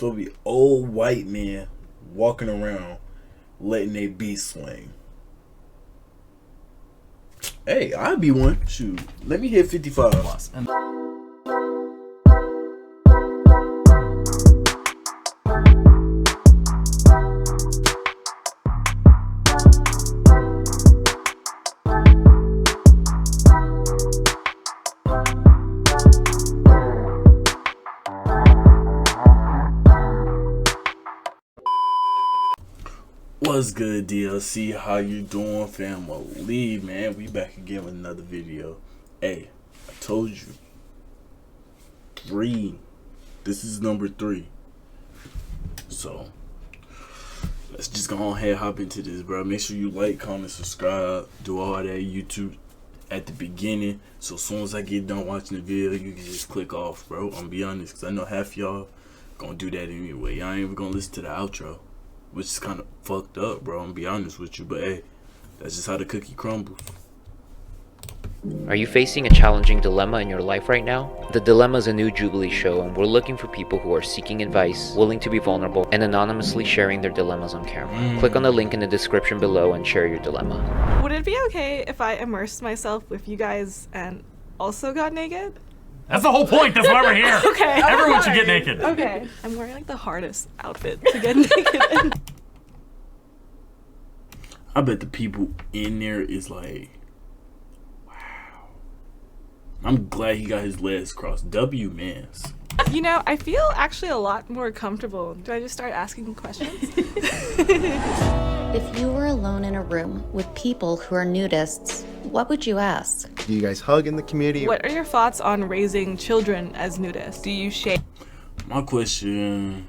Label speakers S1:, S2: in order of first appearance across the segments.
S1: So be old white men walking around letting they beat swing. Hey, I'd be one. Shoot, let me hit 55.
S2: Plus. And
S1: What's good, DLC? How you doing, family? Man, we back again with another video. Hey, I told you. 3. This is number 3. So, let's just go ahead and hop into this, bro. Make sure you like, comment, subscribe, do all that YouTube at the beginning. So as soon as I get done watching the video, you can just click off, bro. I'm gonna be honest, because I know half y'all gonna do that anyway. Y'all ain't even gonna listen to the outro, which is kind of fucked up, bro. I'm gonna be honest with you, but hey, that's just how the cookie crumbles.
S3: Are you facing a challenging dilemma in your life right now? The Dilemma is a new Jubilee show, and we're looking for people who are seeking advice, willing to be vulnerable, and anonymously sharing their dilemmas on camera. Click on the link in the description below and share your dilemma.
S4: Would it be okay if I immersed myself with you guys and also got naked?
S2: that's the whole point. That's why we're here.
S4: Okay.
S2: Everyone should get naked.
S4: Okay. I'm wearing like the hardest outfit to get naked in.
S1: I bet the people in there is like, wow. I'm glad he got his legs crossed. W mans.
S4: You know, I feel actually a lot more comfortable. Do I just start asking questions?
S5: If you were alone in a room with people who are nudists, what would you ask?
S6: Do you guys hug in the community?
S4: What are your thoughts on raising children as nudists? Do you shave?
S1: My question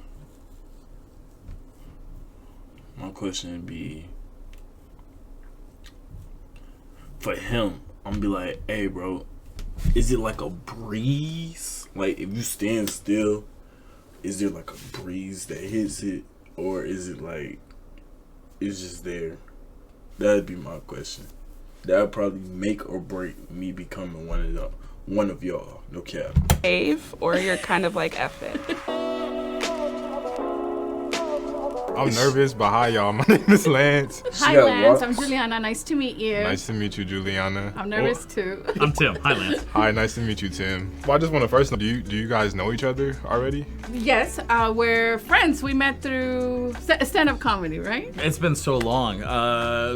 S1: would be, for him, I'm gonna be like, hey bro, is it like a breeze? Like if you stand still, is there like a breeze that hits it? Or is it like, it's just there? That'd be my question. That'd probably make or break me becoming one of y'all. No cap.
S7: Shave, or you're kind of like F it.
S8: I'm nervous, but hi y'all. My name is Lance.
S7: Hi Lance, I'm Juliana. Nice to meet you.
S8: Nice to meet you, Juliana.
S7: I'm nervous too.
S2: I'm Tim. Hi, Lance.
S8: Hi, nice to meet you, Tim. Well, I just want to first know, do you guys know each other already?
S7: Yes, we're friends. We met through stand-up comedy, right?
S2: It's been so long.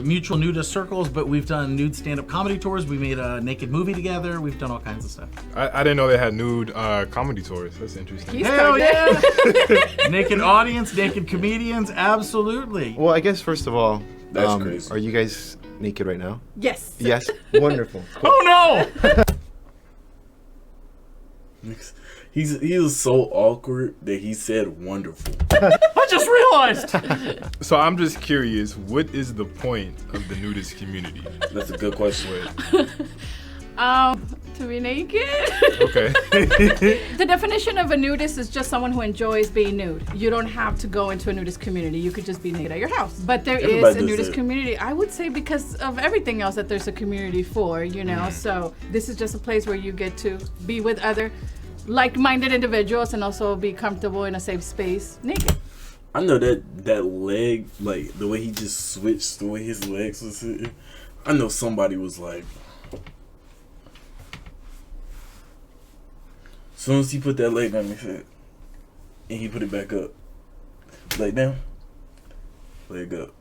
S2: Mutual nudist circles, but we've done nude stand-up comedy tours. We made a naked movie together. We've done all kinds of stuff.
S8: I didn't know they had nude comedy tours. That's interesting.
S2: Hell yeah! Naked audience, naked comedians, absolutely.
S6: Well, I guess first of all,
S1: That's crazy.
S6: Are you guys naked right now?
S7: Yes.
S6: Yes. Wonderful. Cool.
S2: Oh no!
S1: He was so awkward that he said wonderful.
S2: I just realized.
S8: So I'm just curious, what is the point of the nudist community?
S1: That's a good question.
S7: To be naked.
S8: Okay.
S7: The definition of a nudist is just someone who enjoys being nude. You don't have to go into a nudist community. You could just be naked at your house. But there is
S1: Everybody
S7: a
S1: does
S7: nudist
S1: that.
S7: community. I would say because of everything else that there's a community for, you know. So this is just a place where you get to be with other like-minded individuals and also be comfortable in a safe space naked.
S1: I know that leg, like the way he just switched, the way his legs was sitting. I know somebody was like, as soon as he put that leg down, he said, and he put it back up. Leg down, leg up,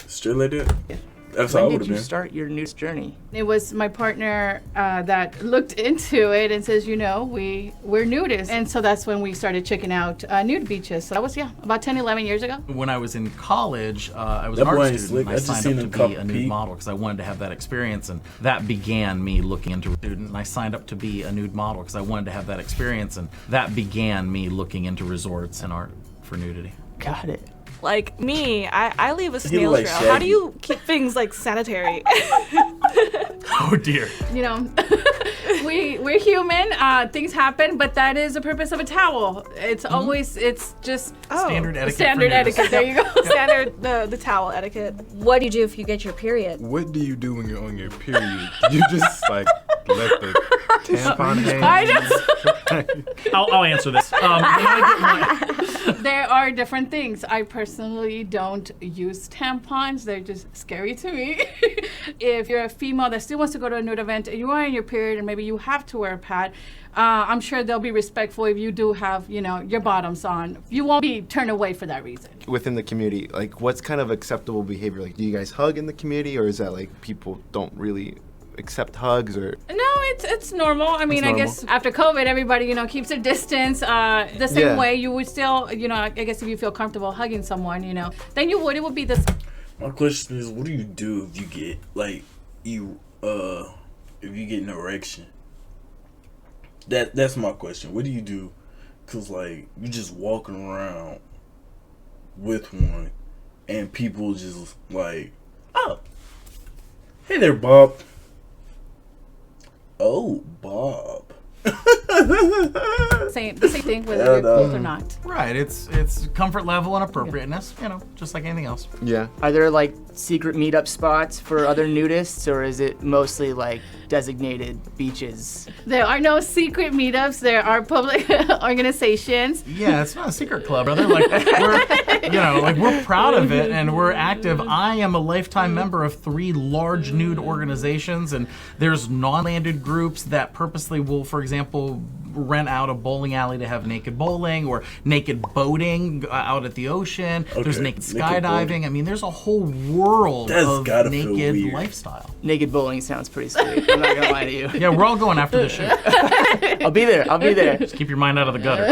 S1: straight like that. Yeah. That's how I
S9: When
S1: would
S9: did
S1: have
S9: you
S1: been.
S9: start your news journey?
S7: It was my partner that looked into it and says, you know, we're nudists. And so that's when we started checking out nude beaches. So that was, about 10, 11 years ago.
S2: When I was in college, I was
S1: That
S2: an
S1: boy
S2: art
S1: ain't
S2: student.
S1: slick.
S2: And
S1: I
S2: I
S1: just
S2: signed
S1: seen
S2: up
S1: him
S2: to be
S1: cup
S2: a nude
S1: pee.
S2: model because I wanted to have that experience, and that began me looking into student. And I signed up to be a nude model because I wanted to have that experience, and that began me looking into resorts and art for nudity.
S9: Got it.
S4: Like me, I leave a
S1: look
S4: snail
S1: like
S4: trail. How do
S1: Shaggy.
S4: you keep things like sanitary?
S2: Oh dear.
S7: You know, we're human. Things happen, but that is the purpose of a towel. It's always, it's just
S2: Standard etiquette.
S7: standard
S2: for nudists.
S7: etiquette. There you go.
S4: Standard the towel etiquette.
S10: What do you do if you get your period?
S8: What do you do when you're on your period? You just like let the
S6: Tampon hang.
S7: I know.
S2: I'll answer this. When I get my-
S7: There are different things. I personally don't use tampons. They're just scary to me. If you're a female that still wants to go to a nude event and you are in your period and maybe you have to wear a pad, I'm sure they'll be respectful if you do have, your bottoms on. You won't be turned away for that reason.
S6: Within the community, like, what's kind of acceptable behavior? Like, do you guys hug in the community, or is that like people don't really accept hugs, or?
S7: No, it's normal. I mean, I
S6: normal?
S7: guess after COVID, everybody, keeps their distance. The same
S6: Yeah.
S7: way you would still, I guess if you feel comfortable hugging someone, then you would. It would be the
S1: My question is, what do you do if you get if you get an erection? That's my question. What do you do? Cause you just walking around with one, and people just oh, hey there, Bob. Oh, Bob.
S7: the same thing whether you're clothed or not.
S2: Right, it's comfort level and appropriateness, just like anything else.
S6: Yeah.
S9: Are there secret meetup spots for other nudists, or is it mostly designated beaches?
S7: There are no secret meetups. There are public organizations.
S2: Yeah, it's not a secret club, brother. We're proud of it and we're active. I am a lifetime member of 3 large nude organizations, and there's non-landed groups that purposely will, for example, rent out a bowling alley to have naked bowling or naked boating out at the ocean.
S1: Okay,
S2: There's naked
S1: naked
S2: skydiving.
S1: boating.
S2: I mean, there's a whole world
S1: That's
S2: of
S1: gotta feel
S2: naked
S1: weird.
S2: lifestyle.
S9: Naked bowling sounds pretty sweet. I'm not gonna lie to you.
S2: Yeah, we're all going after the shoot.
S9: I'll be there.
S2: Just keep your mind out of the gutter.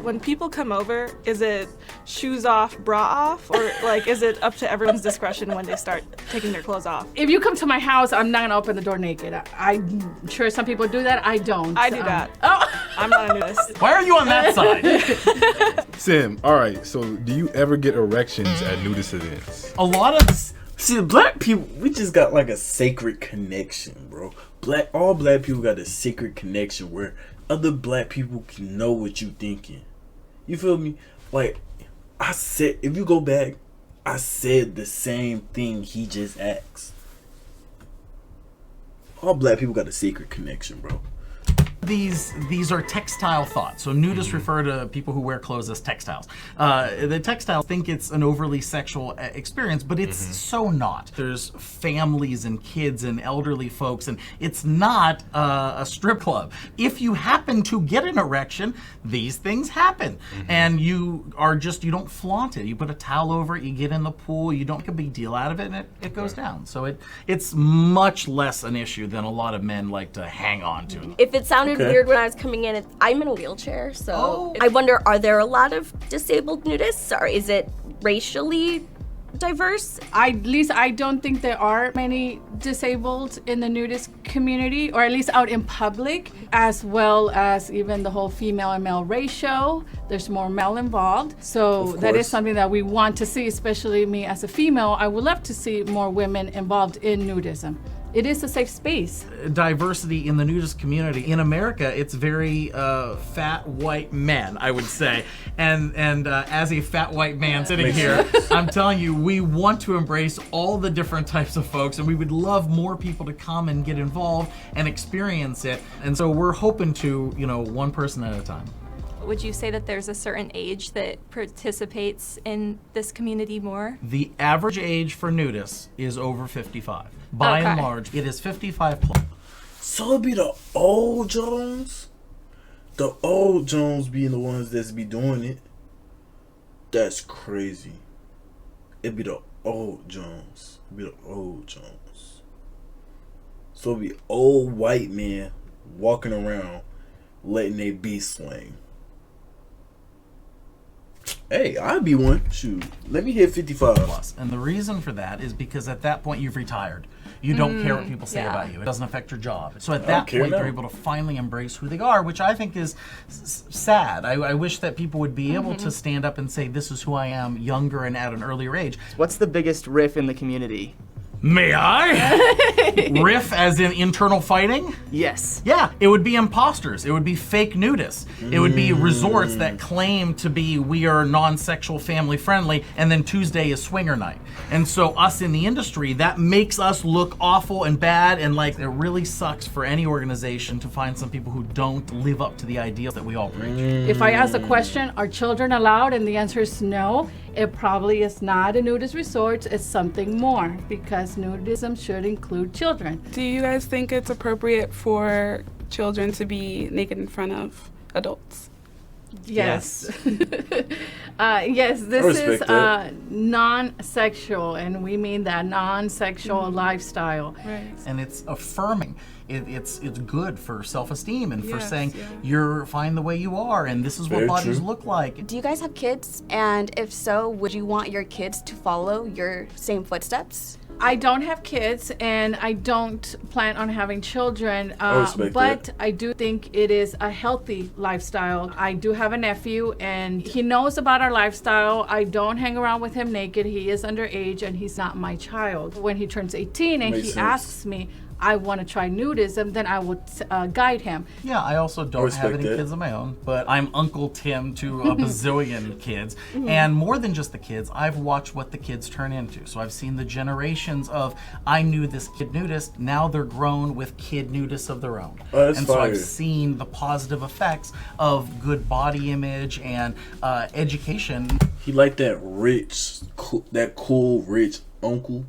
S4: When people come over, is it shoes off, bra off, or is it up to everyone's discretion when they start taking their clothes off?
S7: If you come to my house, I'm not gonna open the door naked. I'm sure some people do that. I don't.
S4: I do that.
S7: Oh.
S4: I'm not a nudist.
S2: Why are you on that side?
S8: Sim, all right, so do you ever get erections at nudist events?
S2: A lot of
S1: See, black people, we just got a sacred connection, bro. All black people got a sacred connection where other black people can know what you thinking. You feel me? I said, if you go back, I said the same thing he just asked. All black people got a sacred connection, bro.
S2: These are textile thoughts. So nudists refer to people who wear clothes as textiles. The textiles think it's an overly sexual experience, but it's so not. There's families and kids and elderly folks, and it's not a strip club. If you happen to get an erection, these things happen. And you don't flaunt it. You put a towel over it, you get in the pool, you don't make a big deal out of it, and it goes down. So it's much less an issue than a lot of men like to hang on to.
S10: If it sounded
S1: Okay.
S10: weird when I was coming in, I'm in a wheelchair, so I wonder, are there a lot of disabled nudists, or is it racially diverse?
S7: At least I don't think there are many disabled in the nudist community, or at least out in public, as well as even the whole female and male ratio. There's more male involved. So that is something that we want to see, especially me as a female. I would love to see more women involved in nudism. It is a safe space.
S2: Diversity in the nudist community in America, it's very fat white men, I would say, and as a fat white man sitting here, I'm telling you, we want to embrace all the different types of folks, and we would love more people to come and get involved and experience it. And so we're hoping to, one person at a time.
S11: Would you say that there's a certain age that participates in this community more?
S2: The average age for nudists is over 55. By and large, it is 55 plus.
S1: So it'd be the old Jones? The old Jones being the ones that's be doing it? That's crazy. It'd be the old Jones. So it'd be old white men walking around letting their beast swing. Hey, I'd be one. Shoot, let me hit 55
S2: plus. And the reason for that is because at that point you've retired. You don't care what people say about you. It doesn't affect your job. So at that point you're able to finally embrace who they are, which I think is sad. I wish that people would be able to stand up and say, this is who I am, younger and at an earlier age.
S9: What's the biggest riff in the community?
S2: May I? Riff as in internal fighting?
S9: Yes.
S2: Yeah, it would be imposters. It would be fake nudists. It would be resorts that claim to be, we are non-sexual, family friendly, and then Tuesday is swinger night. And so us in the industry, that makes us look awful and bad, and like it really sucks for any organization to find some people who don't live up to the ideals that we all preach.
S7: If I ask the question, are children allowed? And the answer is no. It probably is not a nudist resort. It's something more, because nudism should include children.
S12: Do you guys think it's appropriate for children to be naked in front of adults?
S7: Yes. Yes, this is non-sexual, and we mean that non-sexual lifestyle.
S12: Right.
S2: And it's affirming. It's good for self-esteem and for saying you're fine the way you are, and this is what bodies look like.
S13: Do you guys have kids? And if so, would you want your kids to follow your same footsteps?
S7: I don't have kids, and I don't plan on having children, but I do think it is a healthy lifestyle. I do have a nephew, and he knows about our lifestyle. I don't hang around with him naked. He is underage, and he's not my child. When he turns 18 and he asks me, I want to try nudism, then I would guide him.
S2: Yeah, I also don't have any kids of my own, but I'm Uncle Tim to a bazillion kids. And more than just the kids, I've watched what the kids turn into. So I've seen the generations of, I knew this kid nudist, now they're grown with kid nudists of their own. And so I've seen the positive effects of good body image and education.
S1: He like that rich, that cool, rich uncle.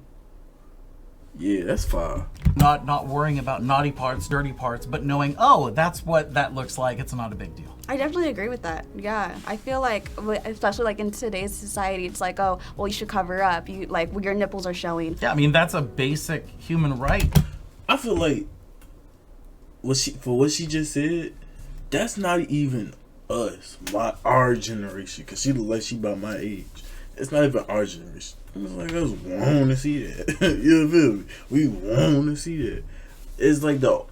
S1: Yeah, that's fire.
S2: Not worrying about naughty parts, dirty parts, but knowing, oh, that's what that looks like. It's not a big deal.
S13: I definitely agree with that. Yeah, I feel like, especially like in today's society, it's like, oh, well, you should cover up. You like your nipples are showing.
S2: Yeah, I mean that's a basic human right.
S1: I feel like what she just said, that's not even us, our generation, because she look like she about my age. It's not even our generation. It's like us want to see that. You feel me? We want to see that. It's like the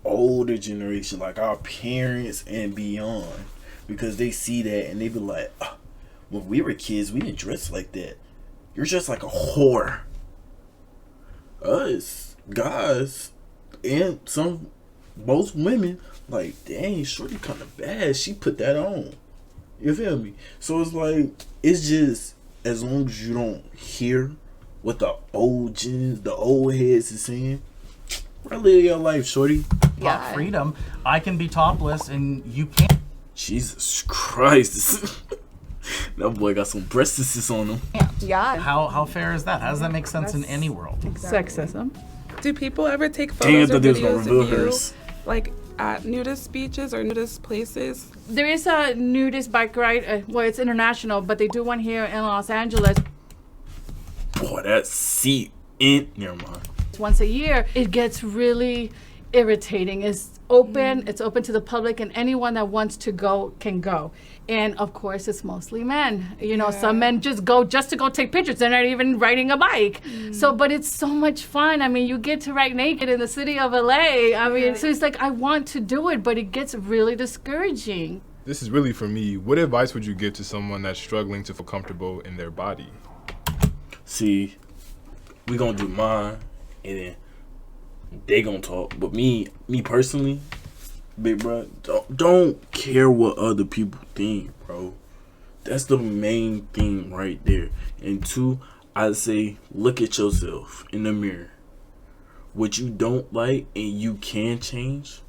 S1: older generation, like our parents and beyond, because they see that and they be like, oh, when we were kids, we didn't dress like that. You're just like a whore. Us guys and most women, like, dang, shorty kind of bad. She put that on. You feel me? So it's like, it's just, as long as you don't hear what the old gens, the old heads is saying, live your life, shorty.
S2: About freedom, I can be topless and you can't.
S1: Jesus Christ. That boy got some breastises on him.
S13: Yeah.
S2: How fair is that? How does that make sense in any world?
S7: Sexism.
S12: Do people ever take photos or videos of you,
S1: hers.
S12: like at nudist beaches or nudist places?
S7: There is a nudist bike ride. Well, it's international, but they do one here in Los Angeles.
S1: Boy, that seat in. Never mind.
S7: Once a year, it gets really irritating. It's open. It's open to the public, and anyone that wants to go can go. And of course, it's mostly men. You know, some men just go just to go take pictures. They're not even riding a bike. So, but it's so much fun. I mean, you get to ride naked in the city of LA. I mean, so it's like, I want to do it, but it gets really discouraging.
S8: This is really for me. What advice would you give to someone that's struggling to feel comfortable in their body?
S1: See, we gonna do mine, and then they gonna talk. But me personally, big bro, don't care what other people think, bro. That's the main thing right there. And two, I say, look at yourself in the mirror. What you don't like and you can change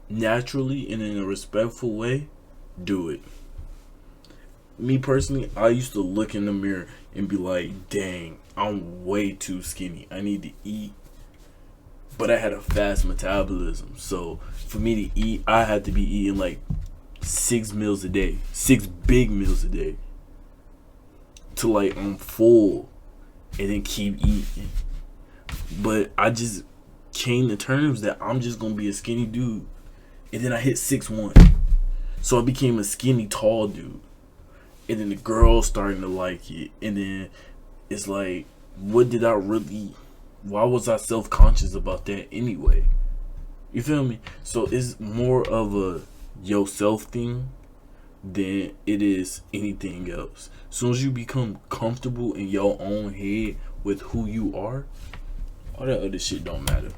S1: naturally and in a respectful way, do it. Me personally, I used to look in the mirror and be like, dang, I'm way too skinny. I need to eat. But I had a fast metabolism. So for me to eat, I had to be eating like 6 meals a day. 6 big meals a day. To like, I'm full. And then keep eating. But I just came to terms that I'm just going to be a skinny dude. And then I hit 6'1". So I became a skinny, tall dude. And then the girls starting to like it. And then it's like, why was I self-conscious about that anyway? You feel me? So it's more of a yourself thing than it is anything else. As soon as you become comfortable in your own head with who you are, all that other shit don't matter.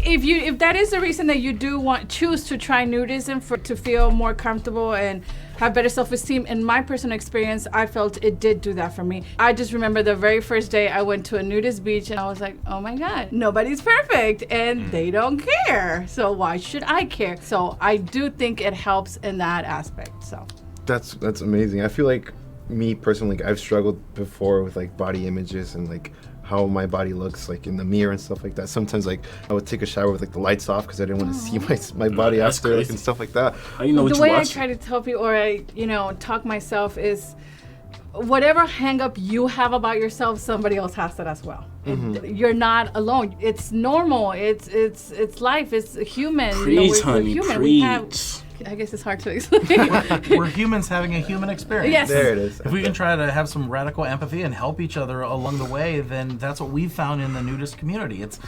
S7: If that is the reason that you do choose to try nudism to feel more comfortable and have better self-esteem, in my personal experience, I felt it did do that for me. I just remember the very first day I went to a nudist beach and I was like, oh my God, nobody's perfect and they don't care. So why should I care? So I do think it helps in that aspect. So
S6: That's amazing. I feel like me personally, I've struggled before with like body images and like how my body looks like in the mirror and stuff like that. Sometimes like I would take a shower with like the lights off because I didn't want to see my body after like, and stuff like that.
S1: How you know what
S7: the
S1: you
S7: way
S1: watching?
S7: I try to tell people, or I talk myself, is whatever hang up you have about yourself, somebody else has that as well. You're not alone. It's normal. It's life. It's human.
S1: Preach, honey,
S7: human.
S1: preach.
S7: I guess it's hard to explain.
S2: We're humans having a human experience.
S7: Yes.
S6: There it is.
S2: If we can try to have some radical empathy and help each other along the way, then that's what we've found in the nudist community. It's,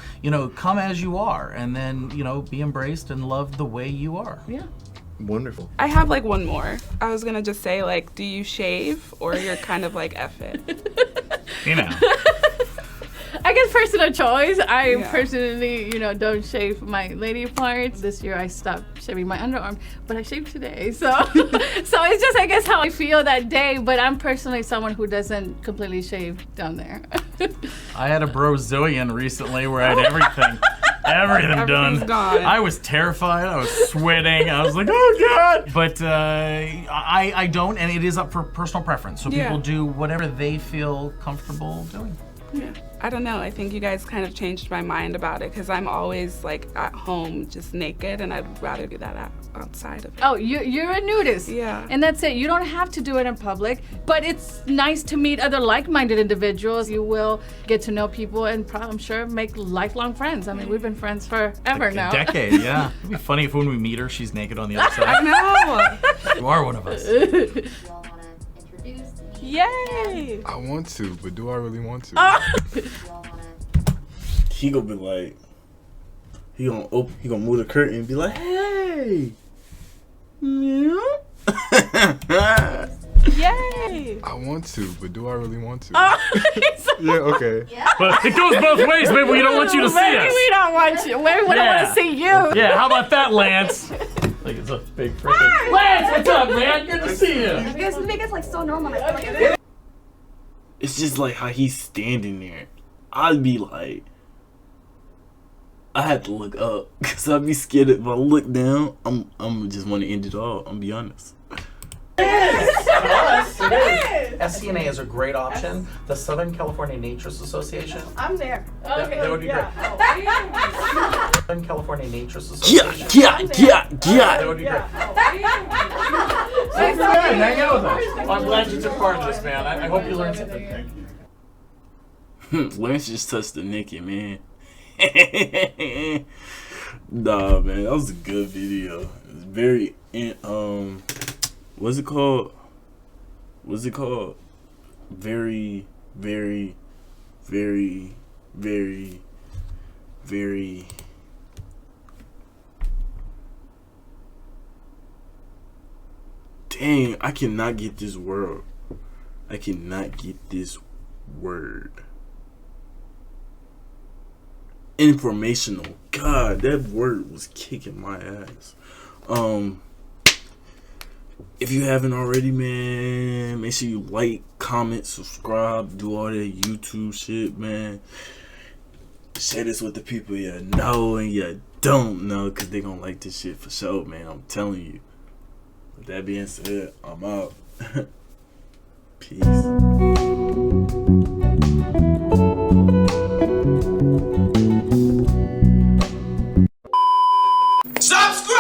S2: come as you are, and then, be embraced and loved the way you are.
S7: Yeah.
S6: Wonderful.
S12: I have like one more. I was gonna just say like, do you shave or you're kind of like F it?
S7: I guess personal choice. I personally, don't shave my lady parts. This year I stopped shaving my underarm, but I shaved today. So it's just, I guess, how I feel that day. But I'm personally someone who doesn't completely shave down there.
S2: I had a Brazilian recently where I had everything done.
S12: Gone.
S2: I was terrified. I was sweating. I was like, oh God. But I don't, and it is up for personal preference. So people do whatever they feel comfortable doing.
S12: Yeah. I don't know. I think you guys kind of changed my mind about it because I'm always like at home just naked, and I'd rather do that outside of it.
S7: Oh, you're a nudist.
S12: Yeah.
S7: And that's it. You don't have to do it in public, but it's nice to meet other like-minded individuals. You will get to know people and I'm sure make lifelong friends. I mean, we've been friends forever now.
S2: A decade, yeah. It'd be funny if when we meet her, she's naked on the other side.
S12: I know.
S2: You are one of us.
S12: Yay!
S8: I want to, but do I really want to?
S1: He gonna be like, he gonna move the curtain and be like, hey, meow.
S12: Yay!
S8: I want to, but do I really want to?
S6: Yeah, okay.
S2: But it goes both ways. Maybe we don't want you to see us.
S7: Maybe we don't want you. Maybe we don't want to see you.
S2: Yeah, how about that, Lance? Like it's a big freaking... Lance, what's up, man? Good to see you.
S13: You guys make it like so normal.
S1: It's just like how he's standing there. I'd be like, I had to look up because I'd be scared if I look down. I'm just want to end it all. I'm be honest.
S2: SCNA is a great option. The Southern California Naturist Association.
S7: I'm there.
S2: That would be great. Southern California Naturist
S1: Yeah.
S2: That would be great. Thanks, man. Hang out with us. Well, I'm glad you took part in this, man. I hope you learned something. Thank you.
S1: Lance just touched the naked man. Nah, man, that was a good video. It's very what's it called? Very, very, very, very, very. Dang, I cannot get this word. I cannot get this word. Informational. God, that word was kicking my ass. If you haven't already, man, make sure you like, comment, subscribe, do all that YouTube shit, man. Share this with the people you know and you don't know, because they gonna like this shit for sure, man. I'm telling you. With that being said, I'm out. Peace.
S14: Subscribe!